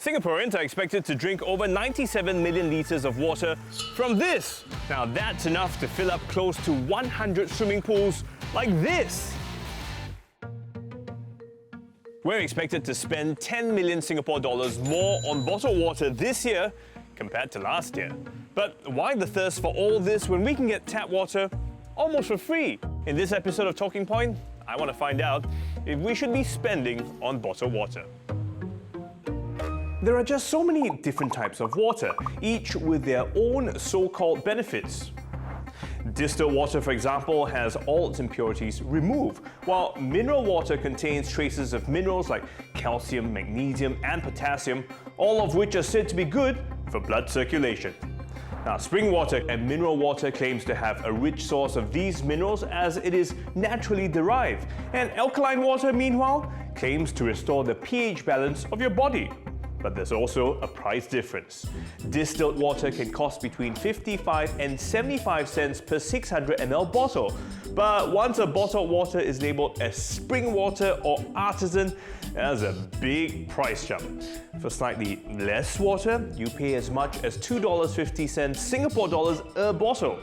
Singaporeans are expected to drink over 97 million litres of water from this. Now that's enough to fill up close to 100 swimming pools like this. We're expected to spend 10 million Singapore dollars more on bottled water this year compared to last year. But why the thirst for all this when we can get tap water almost for free? In this episode of Talking Point, I want to find out if we should be spending on bottled water. There are just so many different types of water, each with their own so-called benefits. Distilled water, for example, has all its impurities removed, while mineral water contains traces of minerals like calcium, magnesium, and potassium, all of which are said to be good for blood circulation. Now, spring water and mineral water claims to have a rich source of these minerals as it is naturally derived, and alkaline water, meanwhile, claims to restore the pH balance of your body. But there's also a price difference. Distilled water can cost between 55 and 75 cents per 600 ml bottle. But once a bottled water is labelled as spring water or artisan, that's a big price jump. For slightly less water, you pay as much as $2.50 Singapore dollars a bottle.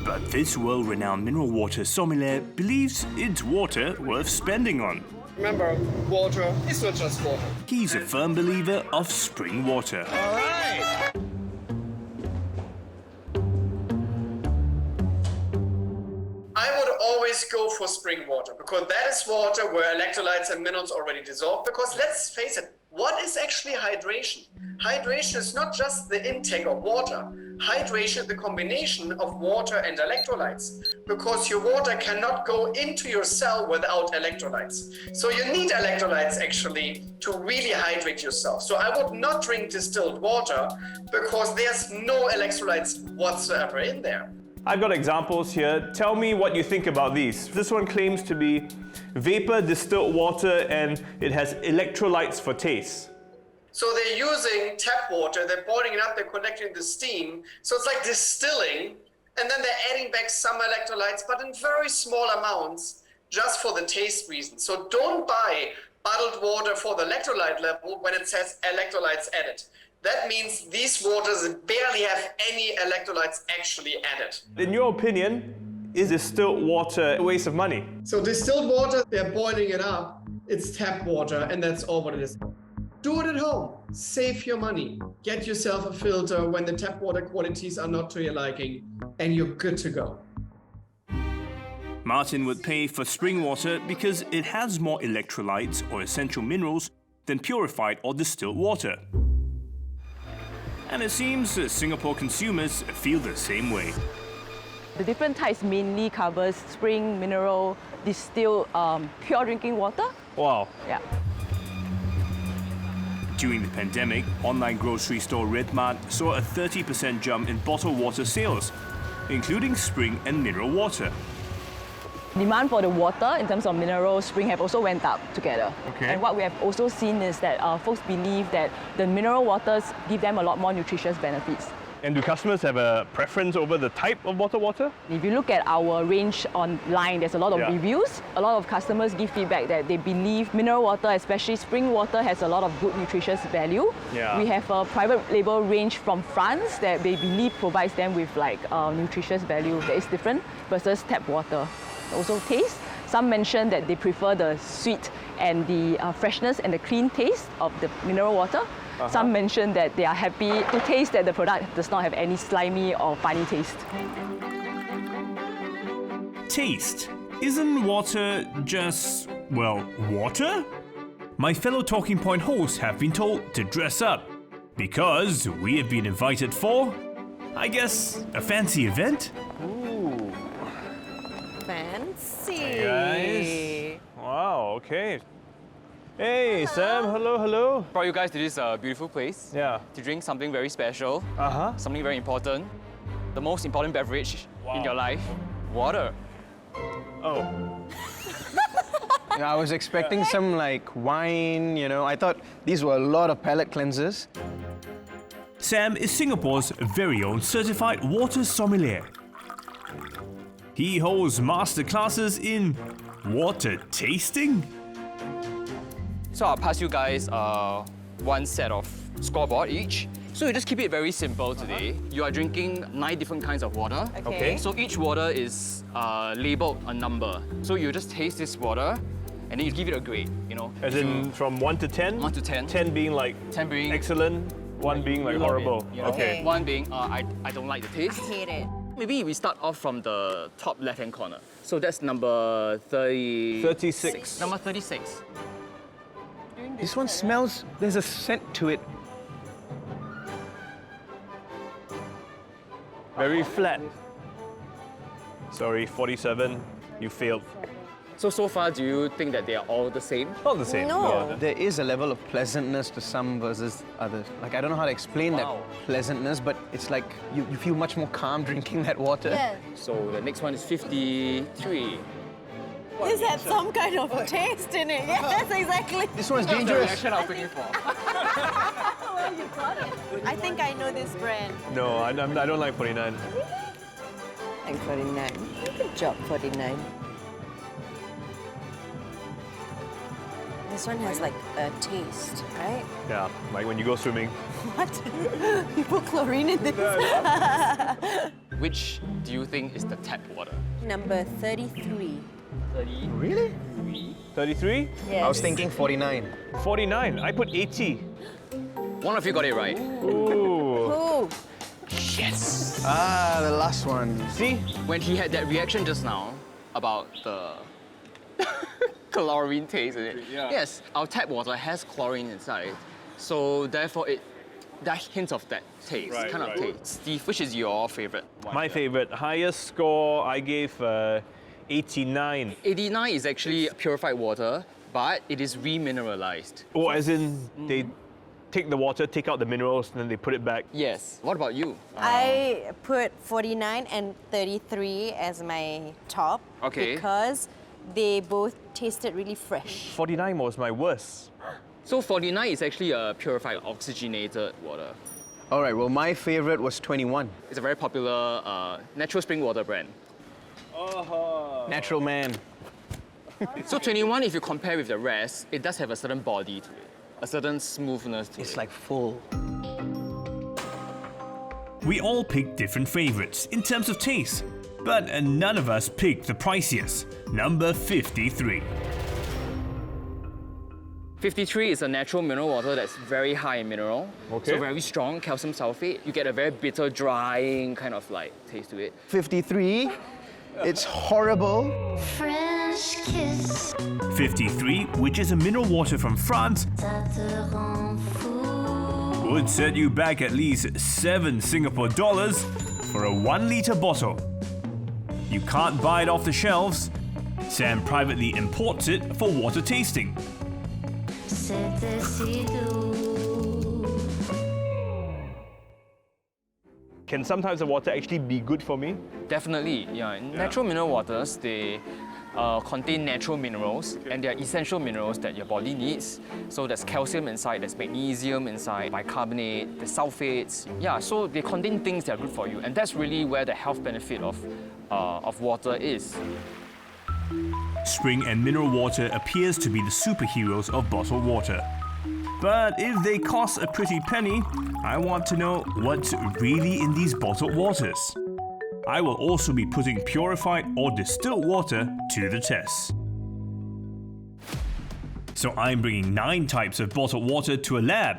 But this world-renowned mineral water sommelier believes it's water worth spending on. Remember, water is not just water. He's a firm believer of spring water. All right. I would always go for spring water because that is water where electrolytes and minerals already dissolve. Because let's face it, what is actually hydration? Hydration is not just the intake of water. Hydration is the combination of water and electrolytes, because your water cannot go into your cell without electrolytes. So you need electrolytes actually to really hydrate yourself. So I would not drink distilled water because there's no electrolytes whatsoever in there. I've got examples here. Tell me what you think about these. This one claims to be vapor distilled water and it has electrolytes for taste. So they're using tap water, they're boiling it up, they're collecting the steam. So it's like distilling, and then they're adding back some electrolytes, but in very small amounts, just for the taste reason. So don't buy bottled water for the electrolyte level when it says electrolytes added. That means these waters barely have any electrolytes actually added. In your opinion, is distilled water a waste of money? So distilled water, they're boiling it up. It's tap water, and that's all what it is. Do it at home. Save your money. Get yourself a filter when the tap water qualities are not to your liking, and you're good to go. Martin would pay for spring water because it has more electrolytes or essential minerals than purified or distilled water. And it seems Singapore consumers feel the same way. The different types mainly covers spring, mineral, distilled, pure drinking water. Wow. Yeah. During the pandemic, online grocery store Redmart saw a 30% jump in bottled water sales, including spring and mineral water. Demand for the water in terms of mineral, spring have also went up together. Okay. And what we have also seen is that folks believe that the mineral waters give them a lot more nutritious benefits. And do customers have a preference over the type of bottled water? If you look at our range online, there's a lot of reviews. A lot of customers give feedback that they believe mineral water, especially spring water, has a lot of good nutritious value. Yeah. We have a private label range from France that they believe provides them with nutritious value that is different versus tap water. Also taste. Some mention that they prefer the sweet and the freshness and the clean taste of the mineral water. Some mention that they are happy to taste that the product does not have any slimy or funny taste. Taste. Isn't water just, well, water? My fellow Talking Point hosts have been told to dress up because we have been invited for, I guess, a fancy event? Ooh. Fancy. Hey guys. Wow, okay. Hey, Sam, hello. Brought you guys to this beautiful place. Yeah. To drink something very special. Something very important. The most important beverage in your life. Water. Oh. Yeah, I was expecting some wine, I thought these were a lot of palate cleansers. Sam is Singapore's very own certified water sommelier. He holds master classes in water tasting. So I'll pass you guys one set of scoreboard each. So you just keep it very simple today. You are drinking 9 different kinds of water. Okay. So each water is labeled a number. So you just taste this water and then you give it a grade, you know. As in from 1 to 10? 1 to 10. 10 being like 10 being excellent, 1 being like horrible. You know? Okay. 1 being I don't like the taste. I hate it. Maybe we start off from the top left-hand corner. So that's number 36. Number 36. This one smells, there's a scent to it. Very flat. Sorry, 47. You failed. So far, do you think that they are all the same? Not the same. No. There is a level of pleasantness to some versus others. Like, I don't know how to explain Wow. that pleasantness, but it's like you feel much more calm drinking that water. Yeah. So the next one is 53. This had some kind of taste in it. Yes, exactly. This one's The dangerous. reaction I was looking for. I think I know this brand. No, I don't like 49. Like 49. Good job, 49. This one has like a taste, right? Yeah, like when you go swimming. What? You put chlorine in this? Which do you think is the tap water? Number 33. 30. Really? 33? Yes. I was thinking 49. 49. I put 80. One of you got it right. Ooh. Oh, Yes! Ah, the last one. See? When he had that reaction just now about the chlorine taste in it. Yeah. Yes, our tap water has chlorine inside, so therefore that hint of that taste, Right, kind of right. taste. Steve, which is your favorite one? My favorite. Highest score, I gave 89. 89 is actually purified water, but it is remineralized. Oh, as in they take the water, take out the minerals, and then they put it back. Yes. What about you? I put 49 and 33 as my top. Okay. Because they both tasted really fresh. 49 was my worst. So 49 is actually a purified oxygenated water. All right, well, my favorite was 21. It's a very popular natural spring water brand. Natural man. So 21, if you compare with the rest, it does have a certain body to it, a certain smoothness to It's it. like full. We all pick different favorites in terms of taste, but none of us picked the priciest, number 53. 53 is a natural mineral water that's very high in mineral. Okay. So very strong calcium sulfate. You get a very bitter, drying kind of like taste to it. 53, it's horrible. French kiss, 53, which is a mineral water from France, ça te rend fou. would set you back at least 7 Singapore dollars for a 1 litre bottle. You can't buy it off the shelves. Sam privately imports it for water tasting. C'était si doux. Can sometimes the water actually be good for me? Definitely, yeah. Natural mineral waters, they contain natural minerals, and they are essential minerals that your body needs. So there's calcium inside, there's magnesium inside, bicarbonate, there's sulfates. Yeah, so they contain things that are good for you, and that's really where the health benefit of water is. Spring and mineral water appears to be the superheroes of bottled water. But if they cost a pretty penny, I want to know what's really in these bottled waters. I will also be putting purified or distilled water to the test. So I'm bringing 9 types of bottled water to a lab.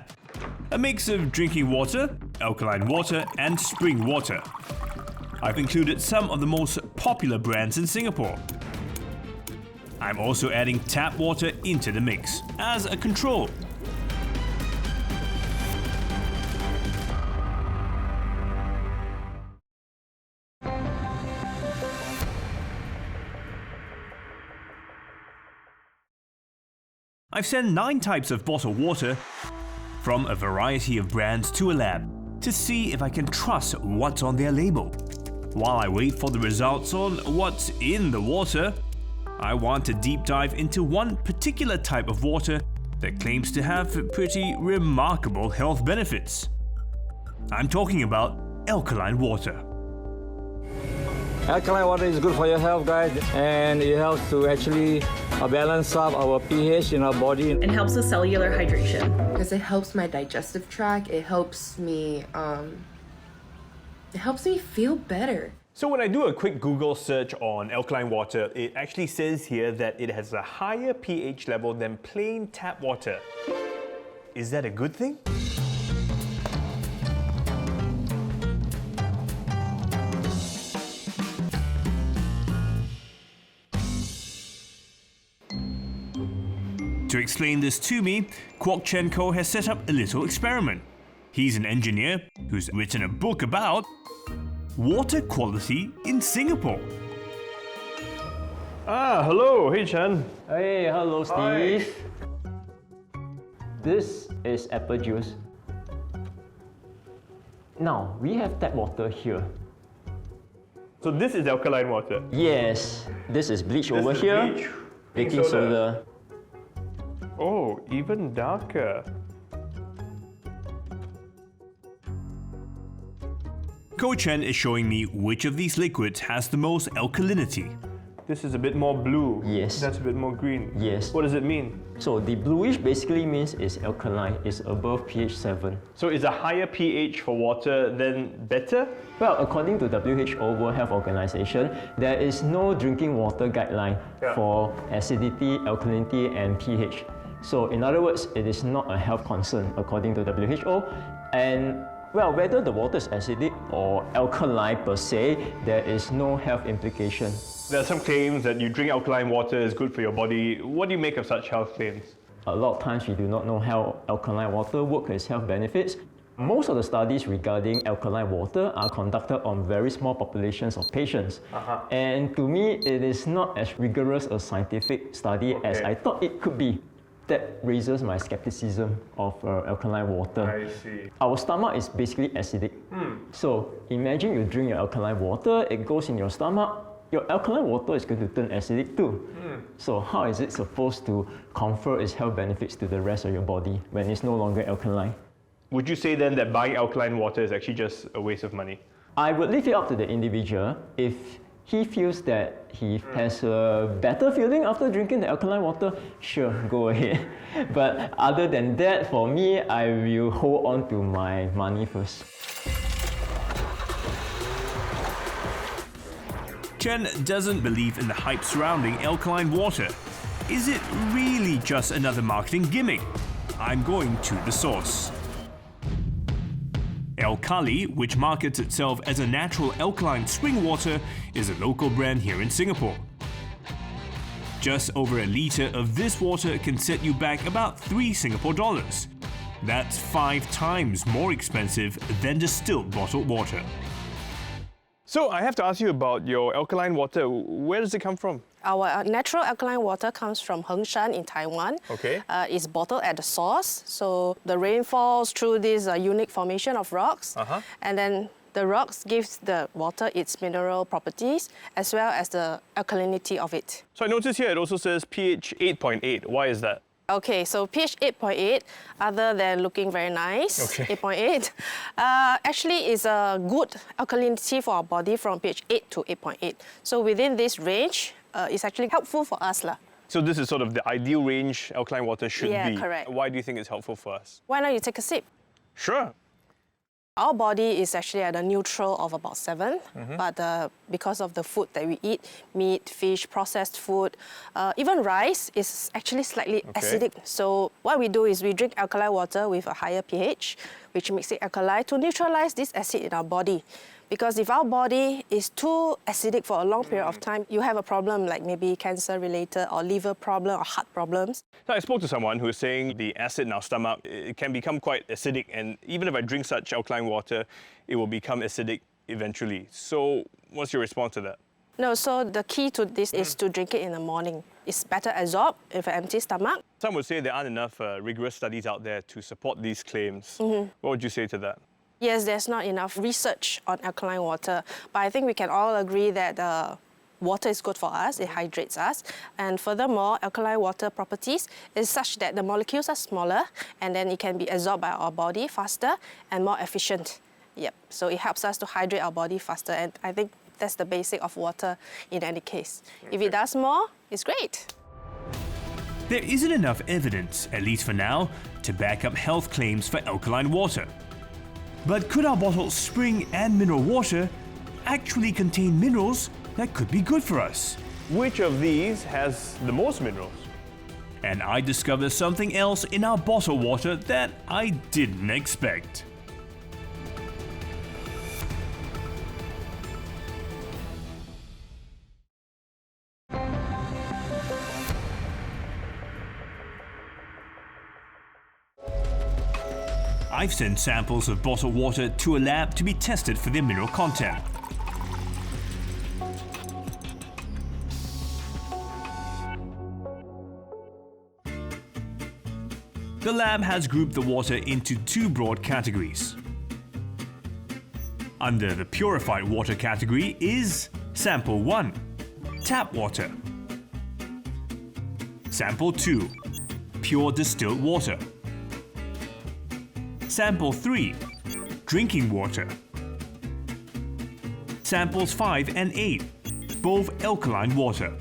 A mix of drinking water, alkaline water, and spring water. I've included some of the most popular brands in Singapore. I'm also adding tap water into the mix as a control. I've sent 9 types of bottled water from a variety of brands to a lab to see if I can trust what's on their label. While I wait for the results on what's in the water, I want to deep dive into one particular type of water that claims to have pretty remarkable health benefits. I'm talking about alkaline water. Alkaline water is good for your health, guys, and it helps to actually balance up our pH in our body. And helps with cellular hydration. Because it helps my digestive tract. It helps me feel better. So when I do a quick Google search on alkaline water, it actually says here that it has a higher pH level than plain tap water. Is that a good thing? To explain this to me, Kwok Chen Ko has set up a little experiment. He's an engineer who's written a book about water quality in Singapore. Ah, hello. Hey, Chen. Hey, hello, Steve. This is apple juice. Now, we have tap water here. So this is alkaline water? Yes, this is bleach over here. Bleach. Baking soda. Oh, even darker. Ko Chen is showing me which of these liquids has the most alkalinity. This is a bit more blue. Yes. That's a bit more green. Yes. What does it mean? So the bluish basically means it's alkaline, it's above pH 7. So is a higher pH for water then better? Well, according to WHO, World Health Organization, there is no drinking water guideline for acidity, alkalinity, and pH. So in other words, it is not a health concern according to WHO. And well, whether the water is acidic or alkaline per se, there is no health implication. There are some claims that you drink alkaline water is good for your body. What do you make of such health claims? A lot of times we do not know how alkaline water works as health benefits. Most of the studies regarding alkaline water are conducted on very small populations of patients. And to me, it is not as rigorous a scientific study as I thought it could be. That raises my skepticism of alkaline water. I see. Our stomach is basically acidic. So imagine you drink your alkaline water, it goes in your stomach, your alkaline water is going to turn acidic too. So how is it supposed to confer its health benefits to the rest of your body when it's no longer alkaline? Would you say then that buying alkaline water is actually just a waste of money? I would leave it up to the individual. If he feels that he has a better feeling after drinking the alkaline water, sure, go ahead. But other than that, for me, I will hold on to my money first. Chen doesn't believe in the hype surrounding alkaline water. Is it really just another marketing gimmick? I'm going to the source. Alkali, which markets itself as a natural alkaline spring water, is a local brand here in Singapore. Just over a litre of this water can set you back about 3 Singapore dollars. That's 5 times more expensive than distilled bottled water. So I have to ask you about your alkaline water. Where does it come from? Our natural alkaline water comes from Hengshan in Taiwan. Okay. It's bottled at the source. So the rain falls through this unique formation of rocks. And then the rocks gives the water its mineral properties as well as the alkalinity of it. So I notice here it also says pH 8.8. Why is that? Okay, so pH 8.8, other than looking very nice, 8.8, actually is a good alkalinity for our body from pH 8 to 8.8. So within this range, it's actually helpful for us. So this is sort of the ideal range alkaline water should be. Yeah, correct. Why do you think it's helpful for us? Why not you take a sip? Sure. Our body is actually at a neutral of about 7, but because of the food that we eat, meat, fish, processed food, even rice is actually slightly acidic. So what we do is we drink alkaline water with a higher pH, which makes it alkaline to neutralize this acid in our body. Because if our body is too acidic for a long period of time, you have a problem like maybe cancer-related or liver problem or heart problems. So I spoke to someone who was saying the acid in our stomach it can become quite acidic, and even if I drink such alkaline water, it will become acidic eventually. So what's your response to that? No, so the key to this is to drink it in the morning. It's better absorbed with an empty stomach. Some would say there aren't enough rigorous studies out there to support these claims. What would you say to that? Yes, there's not enough research on alkaline water, but I think we can all agree that water is good for us, it hydrates us, and furthermore, alkaline water properties is such that the molecules are smaller and then it can be absorbed by our body faster and more efficient. So it helps us to hydrate our body faster, and I think That's the basic of water in any case. If it does more, it's great. There isn't enough evidence, at least for now, to back up health claims for alkaline water. But could our bottled spring and mineral water actually contain minerals that could be good for us? Which of these has the most minerals? And I discovered something else in our bottled water that I didn't expect. I've sent samples of bottled water to a lab to be tested for their mineral content. The lab has grouped the water into two broad categories. Under the purified water category is Sample 1, tap water. Sample 2, pure distilled water. Sample 3, drinking water. Samples 5 and 8, both alkaline water.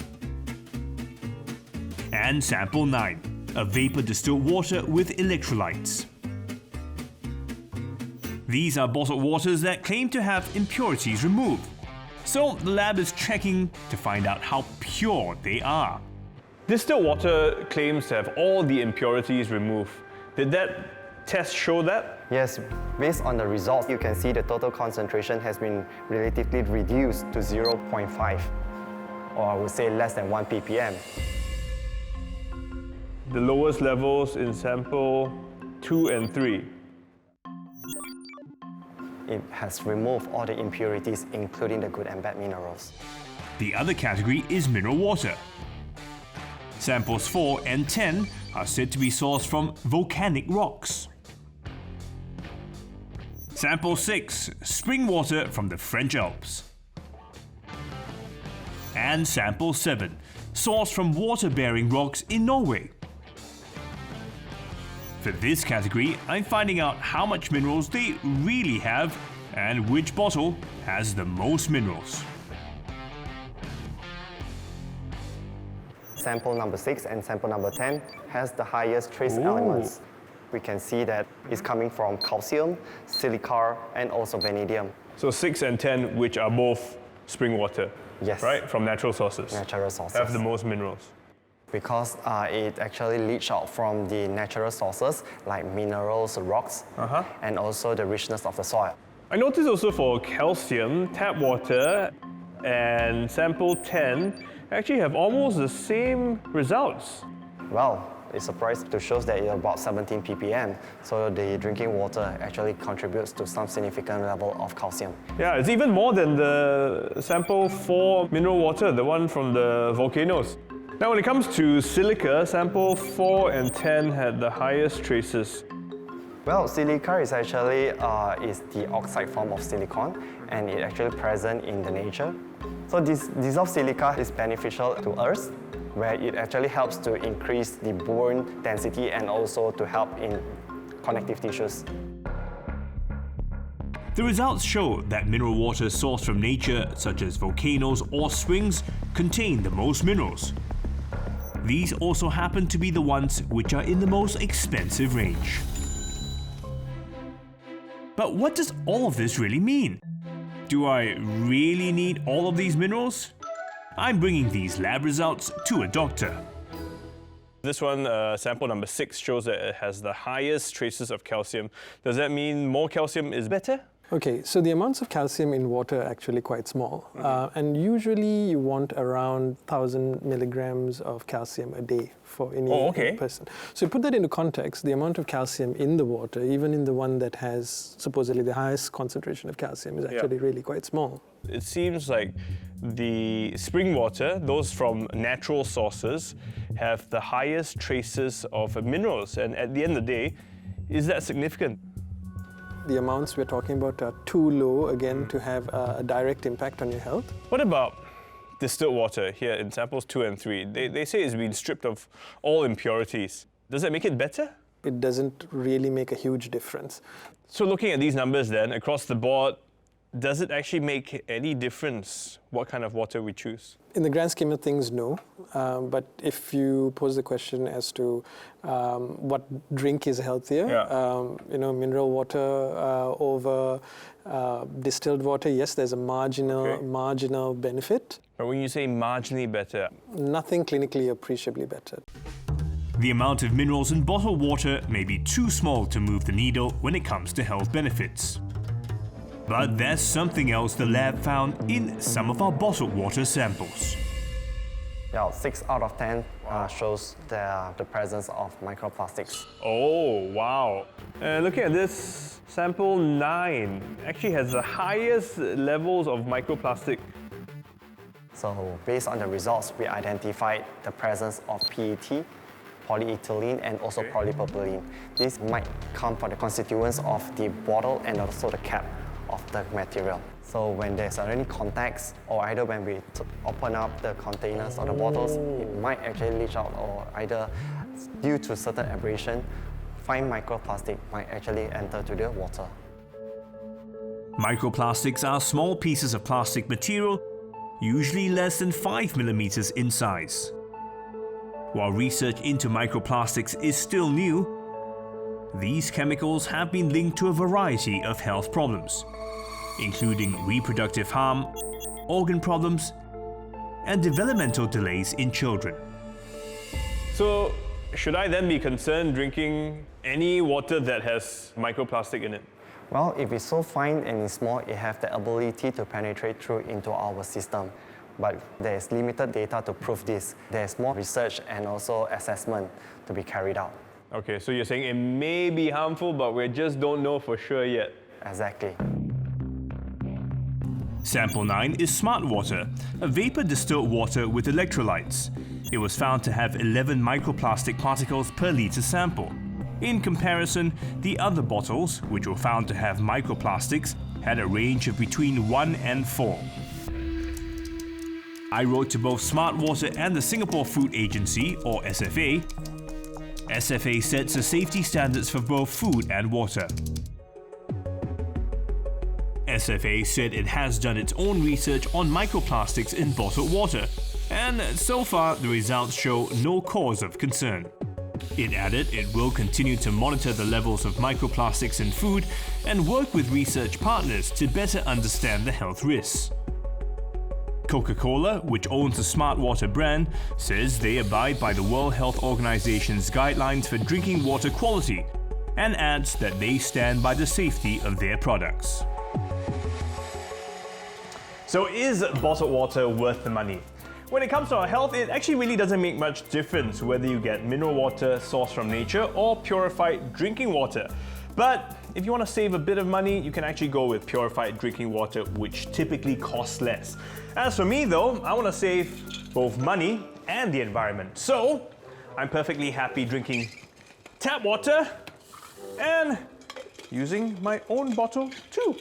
And Sample 9, a vapor distilled water with electrolytes. These are bottled waters that claim to have impurities removed. So the lab is checking to find out how pure they are. Distilled water claims to have all the impurities removed. Did that test show that? Yes, based on the results, you can see the total concentration has been relatively reduced to 0.5, or I would say less than 1 ppm. The lowest levels in sample 2 and 3. It has removed all the impurities, including the good and bad minerals. The other category is mineral water. Samples 4 and 10 are said to be sourced from volcanic rocks. Sample 6, spring water from the French Alps. And Sample 7, sourced from water-bearing rocks in Norway. For this category, I'm finding out how much minerals they really have and which bottle has the most minerals. Sample number 6 and sample number 10 has the highest trace elements. We can see that it's coming from calcium, silica, and also vanadium. So 6 and 10, which are both spring water, yes, right? From natural sources. Natural sources. Have the most minerals. Because it actually leaches out from the natural sources like minerals, rocks, and also the richness of the soil. I noticed also for calcium, tap water and sample 10 actually have almost the same results. Well, it's surprised to show that it's about 17 ppm, so the drinking water actually contributes to some significant level of calcium. Yeah, it's even more than the sample 4 mineral water, the one from the volcanoes. Now when it comes to silica, sample 4 and 10 had the highest traces. Well, silica is actually is the oxide form of silicon, and it's actually present in the nature. So this dissolved silica is beneficial to Earth, where it actually helps to increase the bone density and also to help in connective tissues. The results show that mineral water sourced from nature, such as volcanoes or springs, contain the most minerals. These also happen to be the ones which are in the most expensive range. But what does all of this really mean? Do I really need all of these minerals? I'm bringing these lab results to a doctor. This one, sample number 6, shows that it has the highest traces of calcium. Does that mean more calcium is better? Okay, so the amounts of calcium in water are actually quite small. And usually you want around 1,000 milligrams of calcium a day for any person. So you put that into context, the amount of calcium in the water, even in the one that has supposedly the highest concentration of calcium, is actually really quite small. It seems like the spring water, those from natural sources, have the highest traces of minerals. And at the end of the day, is that significant? The amounts we're talking about are too low, again, to have a direct impact on your health. What about distilled water here in samples 2 and 3? They say it's been stripped of all impurities. Does that make it better? It doesn't really make a huge difference. So looking at these numbers then, across the board, does it actually make any difference what kind of water we choose? In the grand scheme of things, no. But if you pose the question as to what drink is healthier, mineral water over distilled water, yes, there's a marginal benefit. But when you say marginally better? Nothing clinically appreciably better. The amount of minerals in bottled water may be too small to move the needle when it comes to health benefits. But there's something else the lab found in some of our bottled water samples. Yeah, 6 out of 10 shows the presence of microplastics. Oh, wow. Looking at this, sample 9 actually has the highest levels of microplastic. So based on the results, we identified the presence of PET, polyethylene, and also polypropylene. This might come from the constituents of the bottle and also the cap of the material. So when there's any contacts, or either when we open up the containers or the bottles, it might actually leach out, or either due to certain abrasion, fine microplastic might actually enter to the water. Microplastics are small pieces of plastic material, usually less than 5 millimeters in size. While research into microplastics is still new, these chemicals have been linked to a variety of health problems, including reproductive harm, organ problems, and developmental delays in children. So, should I then be concerned drinking any water that has microplastic in it? Well, if it's so fine and it's small, it has the ability to penetrate through into our system. But there's limited data to prove this. There's more research and also assessment to be carried out. Okay, so you're saying it may be harmful, but we just don't know for sure yet. Exactly. Sample 9 is smart water, a vapor distilled water with electrolytes. It was found to have 11 microplastic particles per litre sample. In comparison, the other bottles, which were found to have microplastics, had a range of between 1 and 4. I wrote to both Smart Water and the Singapore Food Agency, or SFA. SFA sets the safety standards for both food and water. SFA said it has done its own research on microplastics in bottled water, and so far the results show no cause of concern. It added it will continue to monitor the levels of microplastics in food and work with research partners to better understand the health risks. Coca-Cola, which owns the Smart Water brand, says they abide by the World Health Organization's guidelines for drinking water quality and adds that they stand by the safety of their products. So is bottled water worth the money? When it comes to our health, it actually really doesn't make much difference whether you get mineral water sourced from nature or purified drinking water. But if you want to save a bit of money, you can actually go with purified drinking water, which typically costs less. As for me though, I want to save both money and the environment. So I'm perfectly happy drinking tap water and using my own bottle too.